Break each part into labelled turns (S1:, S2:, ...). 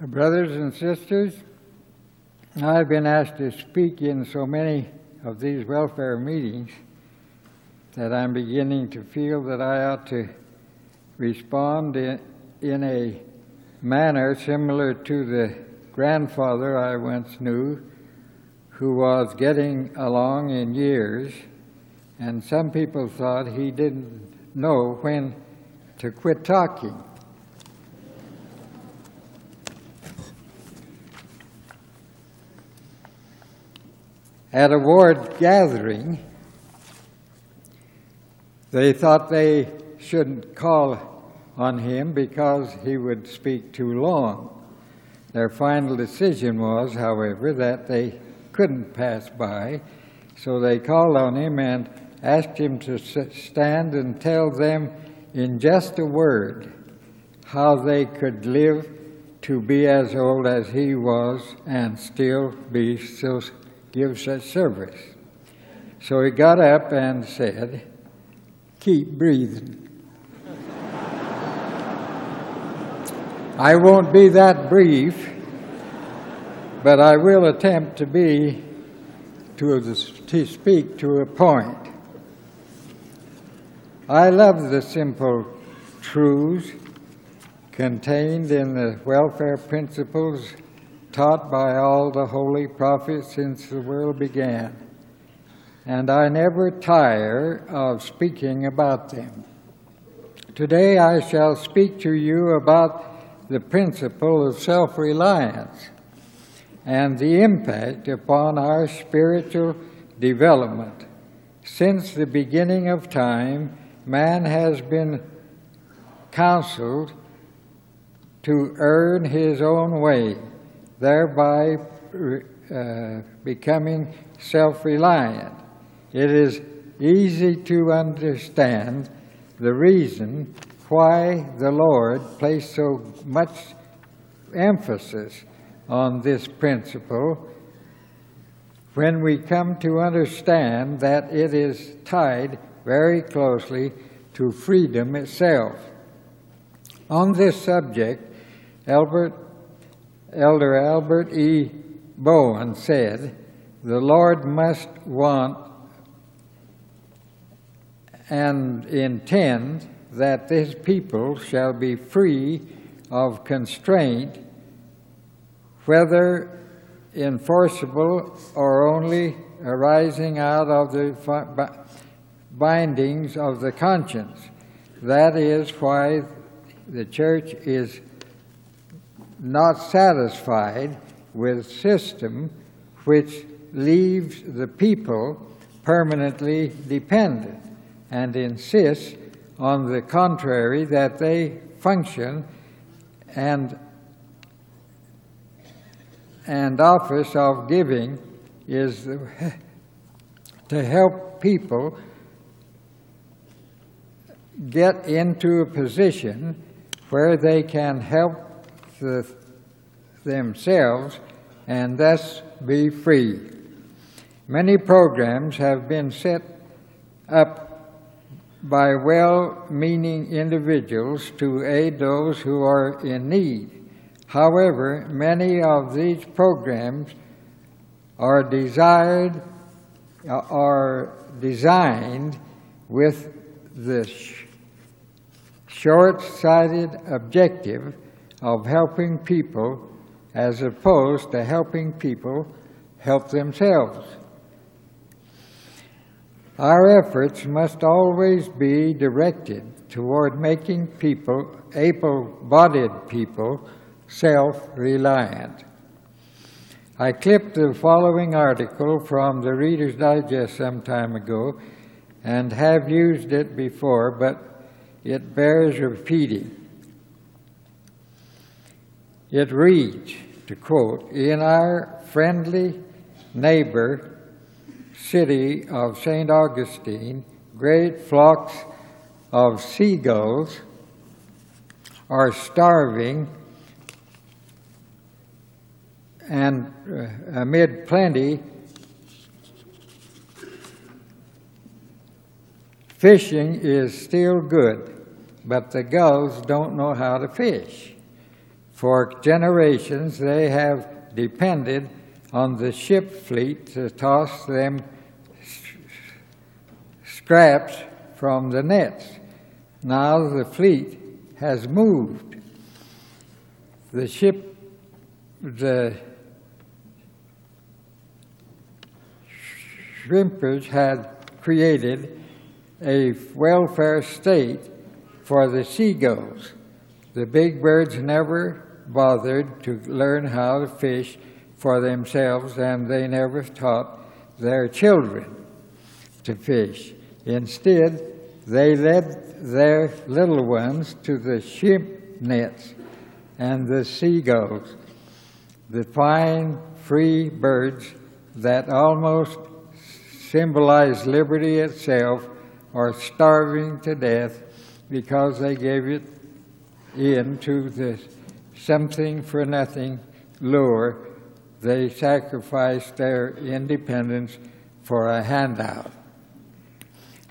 S1: Brothers and sisters, I've been asked to speak in so many of these welfare meetings that I'm beginning to feel that I ought to respond in a manner similar to the grandfather I once knew, who was getting along in years, and some people thought he didn't know when to quit talking. At a ward gathering, they thought they shouldn't call on him because he would speak too long. Their final decision was, however, that they couldn't pass by, so they called on him and asked him to stand and tell them in just a word how they could live to be as old as he was and still give such service. So he got up and said, "Keep breathing." I won't be that brief, but I will attempt to speak to a point. I love the simple truths contained in the welfare principles taught by all the holy prophets since the world began, and I never tire of speaking about them. Today I shall speak to you about the principle of self-reliance and the impact upon our spiritual development. Since the beginning of time, man has been counseled to earn his own way, thereby becoming self-reliant. It is easy to understand the reason why the Lord placed so much emphasis on this principle when we come to understand that it is tied very closely to freedom itself. On this subject, Elder Albert E. Bowen said, "The Lord must want and intend that this people shall be free of constraint, whether enforceable or only arising out of the bindings of the conscience. That is why the church is not satisfied with system which leaves the people permanently dependent and insists on the contrary, that they function and office of giving is to help people get into a position where they can help themselves and thus be free. Many programs have been set up by well-meaning individuals to aid those who are in need. However, many of these programs are designed with the short-sighted objective of helping people as opposed to helping people help themselves. Our efforts must always be directed toward making people, able-bodied people, self-reliant. I clipped the following article from the Reader's Digest some time ago and have used it before, but it bears repeating. It reads, to quote, "In our friendly neighbor city of St. Augustine, great flocks of seagulls are starving, and amid plenty, fishing is still good, but the gulls don't know how to fish. For generations they have depended on the ship fleet to toss them scraps from the nets. Now the fleet has moved. The shrimpers had created a welfare state for the seagulls. The big birds never bothered to learn how to fish for themselves, and they never taught their children to fish. Instead, they led their little ones to the shrimp nets and the seagulls, the fine, free birds that almost symbolize liberty itself, are starving to death because they gave it in to the something-for-nothing lure. They sacrificed their independence for a handout.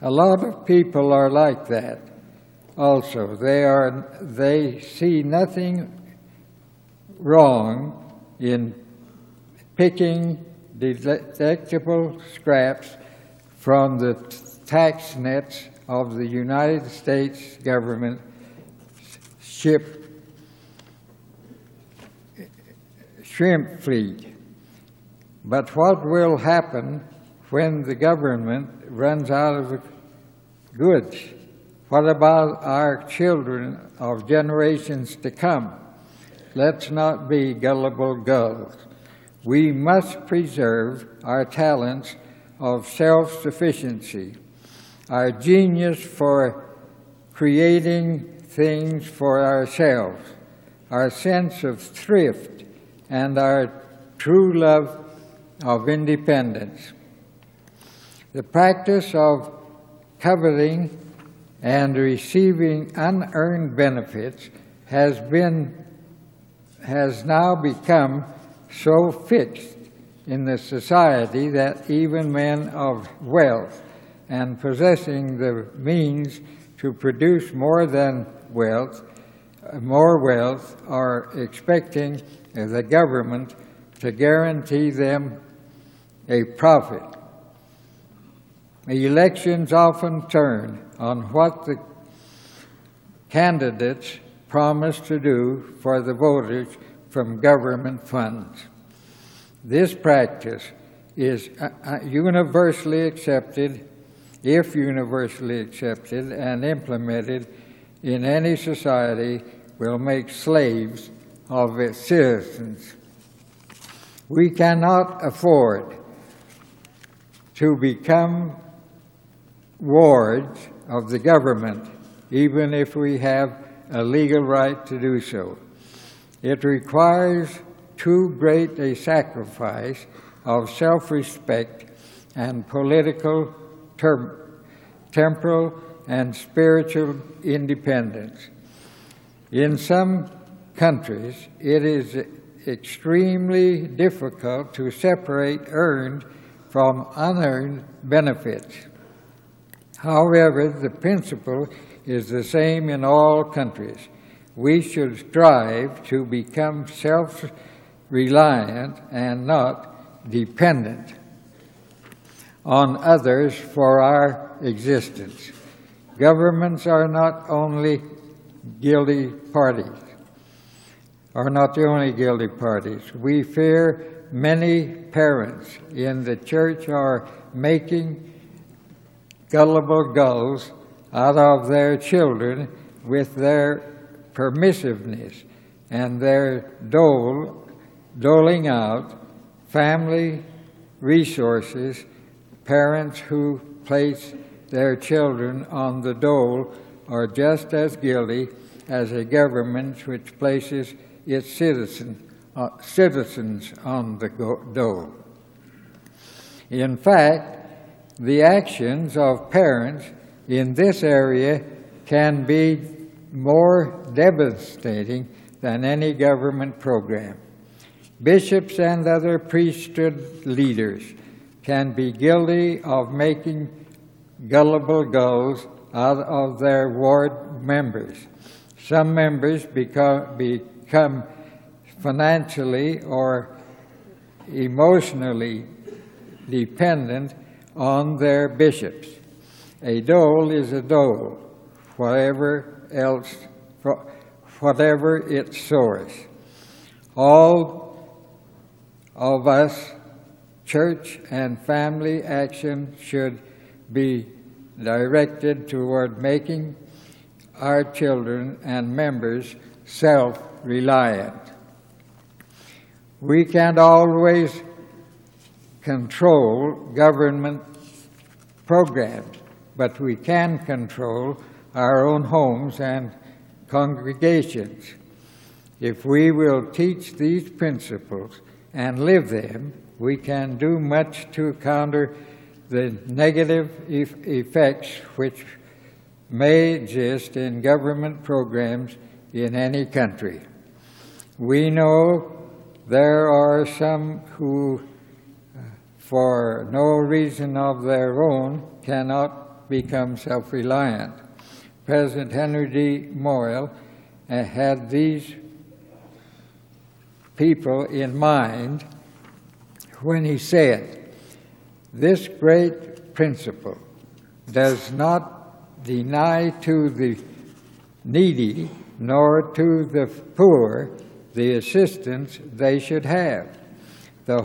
S1: A lot of people are like that also. They see nothing wrong in picking delectable scraps from the tax nets of the United States government shrimp fleet. But what will happen when the government runs out of goods? What about our children of generations to come? Let's not be gullible gulls. We must preserve our talents of self-sufficiency, our genius for creating things for ourselves, our sense of thrift, and our true love of independence. The practice of coveting and receiving unearned benefits has now become so fixed in the society that even men of wealth and possessing the means to produce more wealth are expecting the government to guarantee them a profit. Elections often turn on what the candidates promise to do for the voters from government funds. This practice is universally accepted, if universally accepted and implemented in any society, will make slaves of its citizens. We cannot afford to become wards of the government, even if we have a legal right to do so. It requires too great a sacrifice of self-respect and political, temporal, and spiritual independence. In some countries, it is extremely difficult to separate earned from unearned benefits. However, the principle is the same in all countries. We should strive to become self-reliant and not dependent on others for our existence. Governments are not the only guilty parties. We fear many parents in the church are making gullible gulls out of their children with their permissiveness and their doling out family resources. Parents who place their children on the dole are just as guilty as a government which places its citizens on the dole. In fact, the actions of parents in this area can be more devastating than any government program. Bishops and other priesthood leaders can be guilty of making gullible gulls out of their ward members. Some members become financially or emotionally dependent on their bishops. A dole is a dole, whatever its source. All of us, church and family action should be directed toward making our children and members self-reliant. We can't always control government programs, but we can control our own homes and congregations. If we will teach these principles and live them, we can do much to counter the negative effects which may exist in government programs in any country. We know there are some who, for no reason of their own, cannot become self-reliant. President Henry D. Moyle had these people in mind when he said, "This great principle does not deny to the needy nor to the poor the assistance they should have. The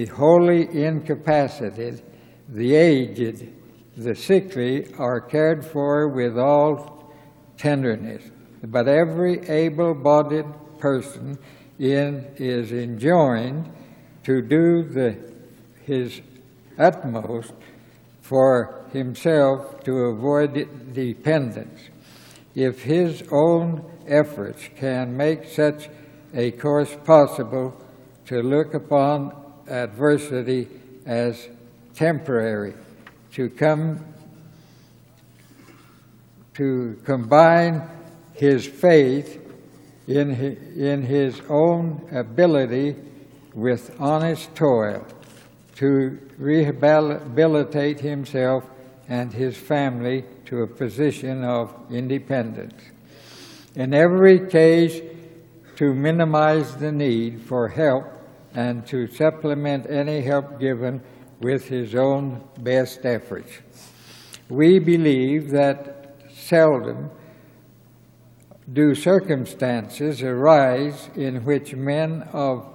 S1: wholly incapacitated, the aged, the sickly are cared for with all tenderness, but every able-bodied person is enjoined to do his utmost for himself to avoid dependence. If his own efforts can make such a course possible, to look upon adversity as temporary, to combine his faith in his own ability with honest toil, to rehabilitate himself and his family to a position of independence. In every case, to minimize the need for help and to supplement any help given with his own best efforts. We believe that seldom do circumstances arise in which men of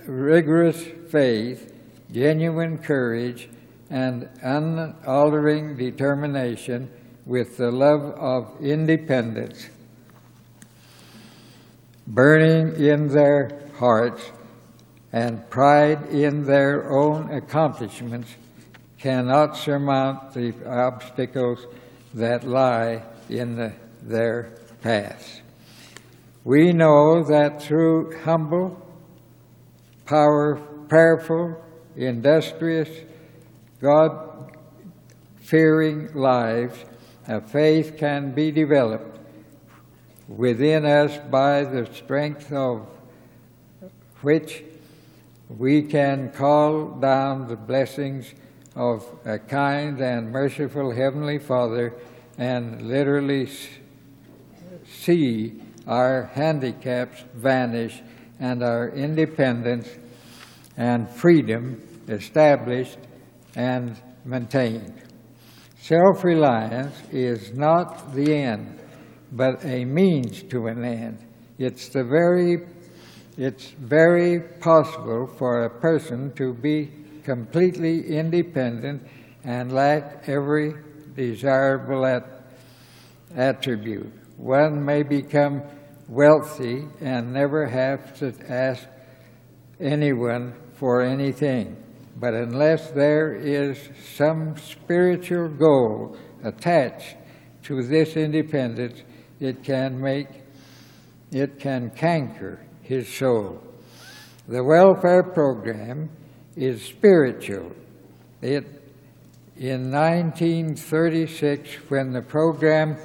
S1: rigorous faith, genuine courage, and unaltering determination with the love of independence burning in their hearts and pride in their own accomplishments cannot surmount the obstacles that lie in their paths. We know that through humble, prayerful, industrious, God-fearing lives, a faith can be developed within us by the strength of which we can call down the blessings of a kind and merciful Heavenly Father and literally see our handicaps vanish and our independence and freedom established and maintained. Self-reliance is not the end, but a means to an end. It's very possible for a person to be completely independent and lack every desirable attribute. One may become wealthy and never have to ask anyone for anything. But unless there is some spiritual goal attached to this independence, it can canker his soul. The welfare program is spiritual. In 1936, when the program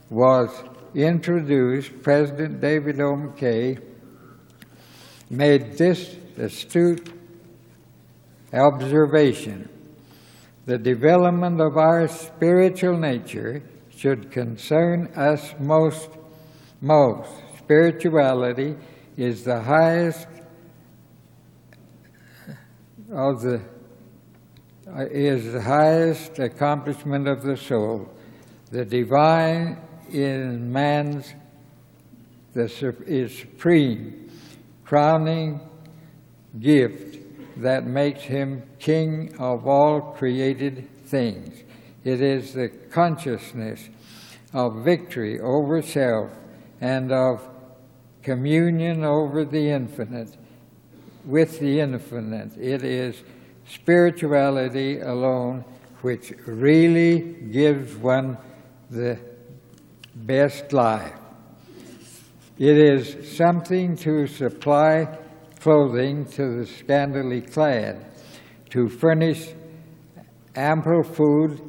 S1: was introduced, President David O. McKay made this astute observation: the development of our spiritual nature should concern us most. Spirituality is the highest accomplishment of the soul. The divine in man's is supreme, crowning gift that makes him king of all created things. It is the consciousness of victory over self and of communion over the infinite, with the infinite. It is spirituality alone which really gives one the best life. It is something to supply clothing to the scantily clad, to furnish ample food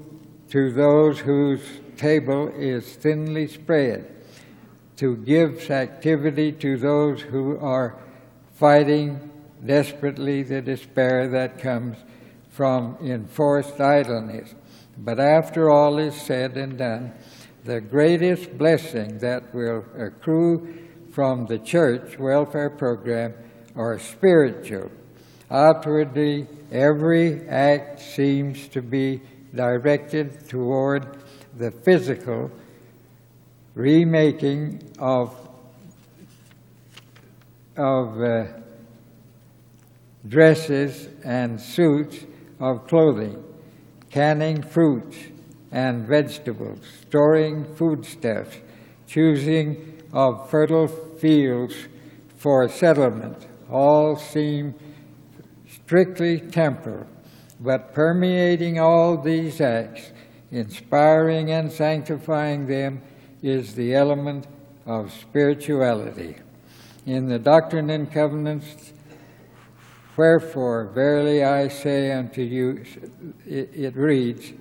S1: to those whose table is thinly spread, to give activity to those who are fighting desperately the despair that comes from enforced idleness. But after all is said and done, the greatest blessing that will accrue from the church welfare program are spiritual. Outwardly, every act seems to be directed toward the physical remaking of dresses and suits of clothing, canning fruits and vegetables, storing foodstuffs, choosing of fertile fields for settlement, all seem strictly temporal, but permeating all these acts, inspiring and sanctifying them, is the element of spirituality. In the Doctrine and Covenants, wherefore, verily I say unto you, it reads,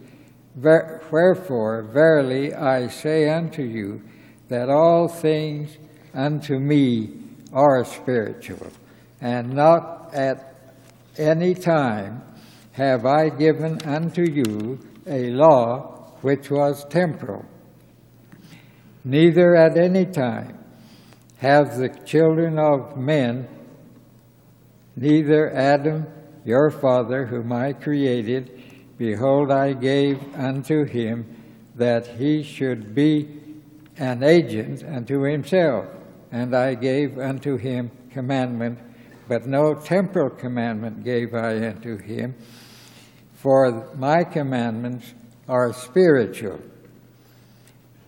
S1: wherefore, verily I say unto you, that all things unto me are spiritual, and not at any time have I given unto you a law which was temporal. Neither at any time have the children of men, neither Adam, your father, whom I created, behold, I gave unto him that he should be an agent unto himself, and I gave unto him commandment, but no temporal commandment gave I unto him, for my commandments are spiritual.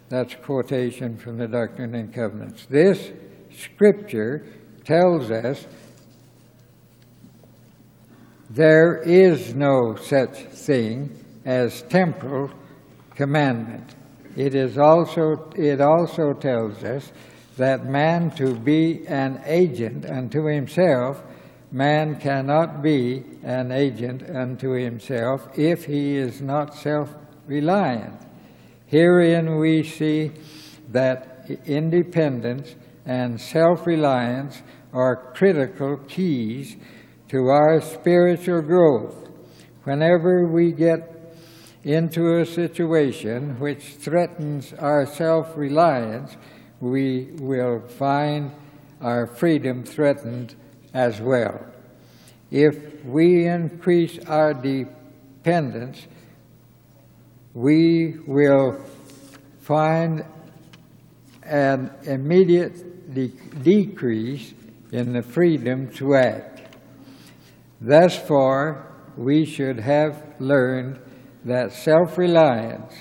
S1: That's a quotation from the Doctrine and Covenants. This scripture tells us there is no such thing as temporal commandment. It also tells us that man, to be an agent unto himself, man cannot be an agent unto himself if he is not self-reliant. Herein we see that independence and self-reliance are critical keys to our spiritual growth. Whenever we get into a situation which threatens our self-reliance, we will find our freedom threatened as well. If we increase our dependence, we will find an immediate decrease in the freedom to act. Thus far, we should have learned that self-reliance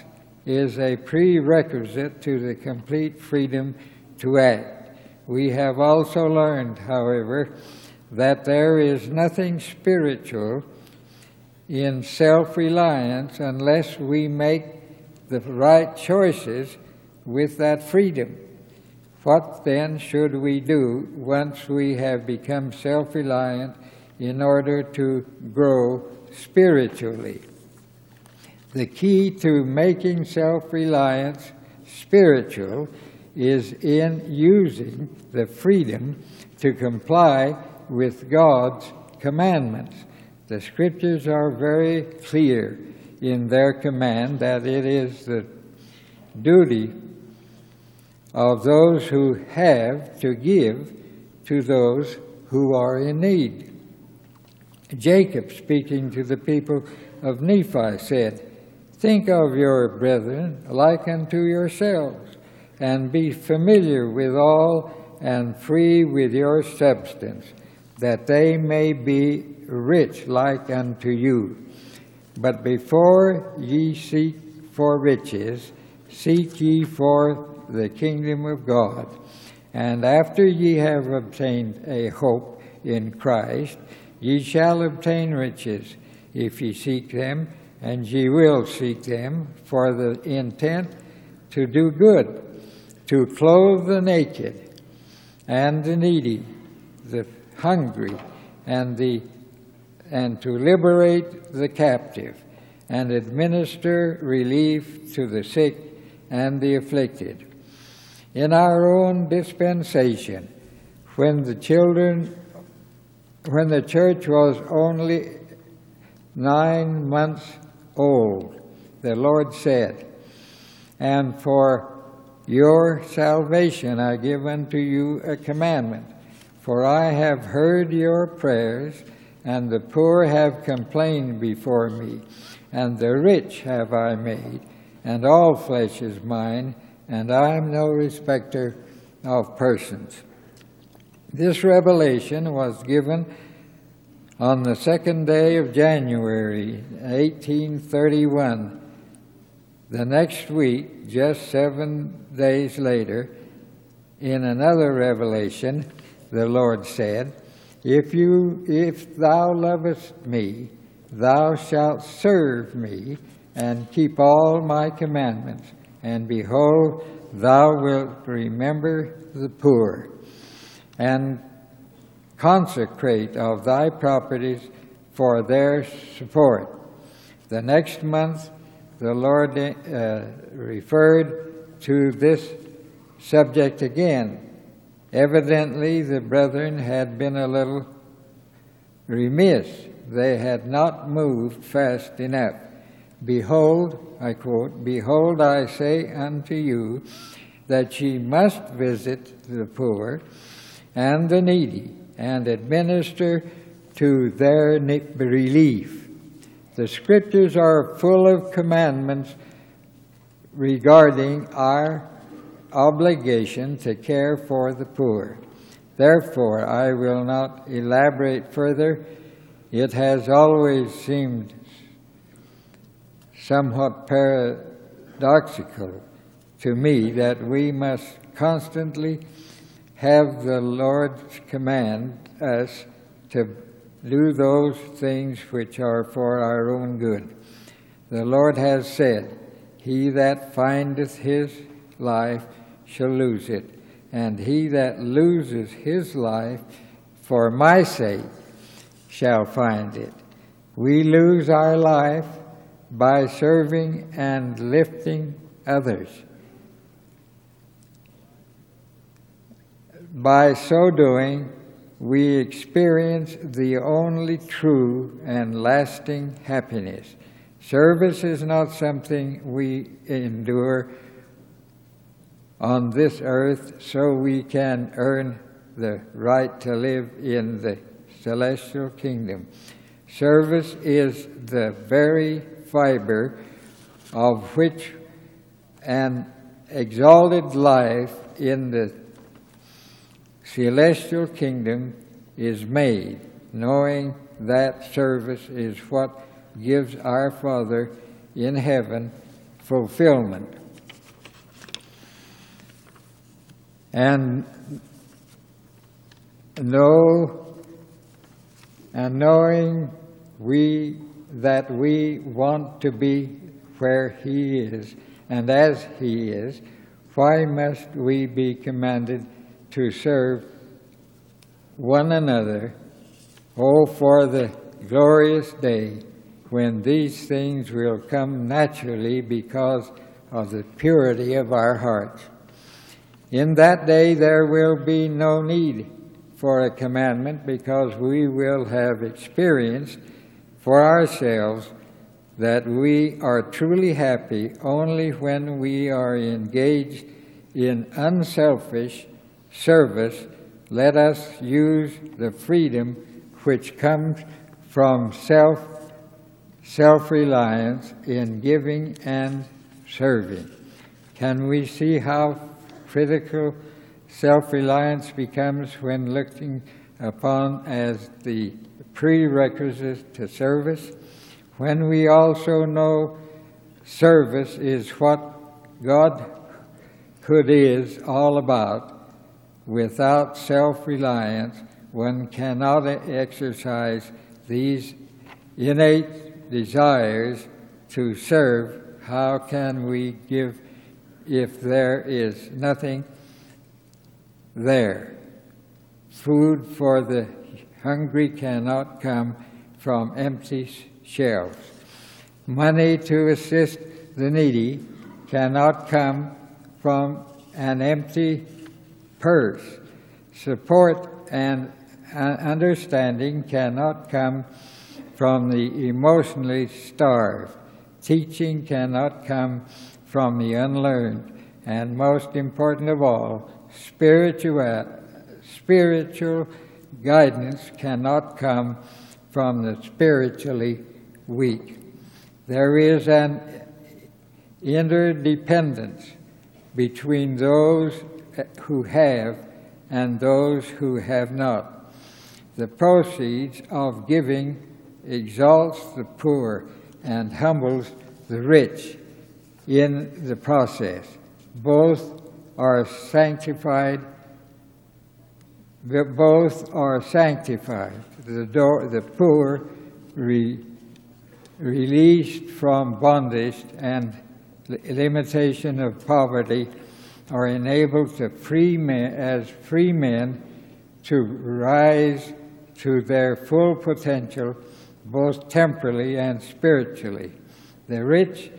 S1: is a prerequisite to the complete freedom to act. We have also learned, however, that there is nothing spiritual in self-reliance unless we make the right choices with that freedom. What then should we do once we have become self-reliant in order to grow spiritually? The key to making self-reliance spiritual is in using the freedom to comply with God's commandments. The Scriptures are very clear in their command that it is the duty of those who have to give to those who are in need. Jacob, speaking to the people of Nephi, said, "Think of your brethren like unto yourselves, and be familiar with all, and free with your substance, that they may be rich like unto you. But before ye seek for riches, seek ye for the kingdom of God. And after ye have obtained a hope in Christ, ye shall obtain riches, if ye seek them, and ye will seek them for the intent to do good, to clothe the naked, and the needy, the hungry, and to liberate the captive, and administer relief to the sick and the afflicted." In our own dispensation, when the church was only 9 months old, the Lord said, "And for your salvation I give unto you a commandment. For I have heard your prayers, and the poor have complained before me, and the rich have I made, and all flesh is mine, and I am no respecter of persons." This revelation was given on the 2nd day of January, 1831. The next week, just 7 days later, in another revelation, the Lord said, If thou lovest me, thou shalt serve me, and keep all my commandments. And behold, thou wilt remember the poor, and consecrate of thy properties for their support. The next month, the Lord referred to this subject again. Evidently, the brethren had been a little remiss. They had not moved fast enough. "Behold," I quote, "behold, I say unto you, that ye must visit the poor and the needy, and administer to their relief." The Scriptures are full of commandments regarding our obligation to care for the poor. Therefore, I will not elaborate further. It has always seemed somewhat paradoxical to me that we must constantly have the Lord's command us to do those things which are for our own good. The Lord has said, "He that findeth his life shall lose it, and he that loses his life for my sake shall find it." We lose our life by serving and lifting others. By so doing, we experience the only true and lasting happiness. Service is not something we endure on this earth so we can earn the right to live in the celestial kingdom. Service is the very fiber of which an exalted life in the celestial kingdom is made, knowing that service is what gives our Father in heaven fulfillment. And knowing that we want to be where He is and as He is, why must we be commanded to serve one another? Oh, for the glorious day when these things will come naturally because of the purity of our hearts. In that day there will be no need for a commandment, because we will have experienced for ourselves that we are truly happy only when we are engaged in unselfish service. Let us use the freedom which comes from self-reliance in giving and serving. Can we see how critical self-reliance becomes when looking upon as the prerequisite to service? When we also know service is what Godhood is all about, without self-reliance, one cannot exercise these innate desires to serve. How can we give if there is nothing there? Food for the hungry cannot come from empty shelves. Money to assist the needy cannot come from an empty purse. Support and understanding cannot come from the emotionally starved. Teaching cannot come from the unlearned. And most important of all, spiritual guidance cannot come from the spiritually weak. There is an interdependence between those who have and those who have not. The proceeds of giving exalts the poor and humbles the rich in the process. Both are sanctified. The poor released from bondage and limitation of poverty are enabled to as free men to rise to their full potential, both temporally and spiritually. The rich,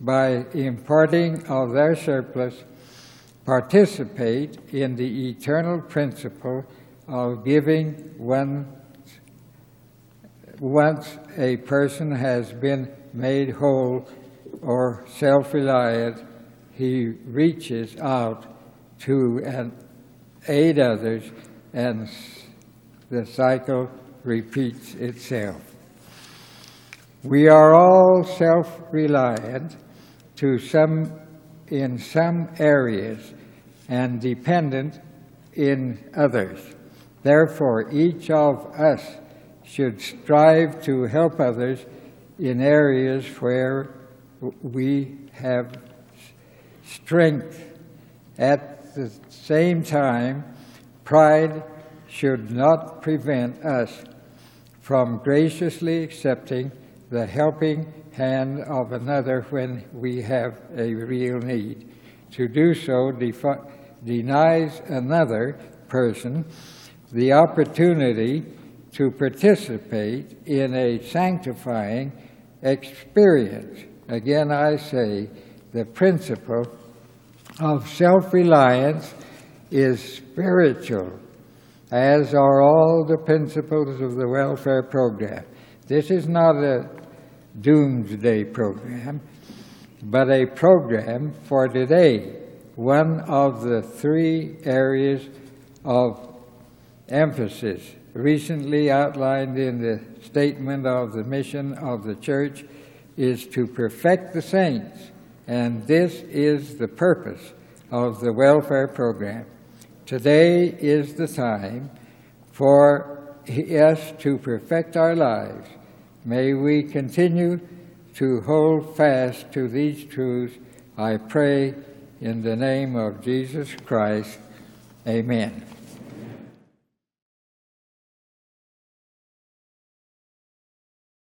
S1: by imparting of their surplus, participate in the eternal principle of giving. Once a person has been made whole or self-reliant, he reaches out to aid others, and the cycle repeats itself. We are all self-reliant in some areas and dependent in others. Therefore, each of us should strive to help others in areas where we have strength. At the same time, pride should not prevent us from graciously accepting the helping hand of another when we have a real need. To do so denies another person the opportunity to participate in a sanctifying experience. Again, I say, the principle of self-reliance is spiritual, as are all the principles of the welfare program. This is not a doomsday program, but a program for today. One of the 3 areas of emphasis recently outlined in the statement of the mission of the church is to perfect the saints, and this is the purpose of the welfare program. Today is the time for us to perfect our lives. May we continue to hold fast to these truths, I pray in the name of Jesus Christ. Amen.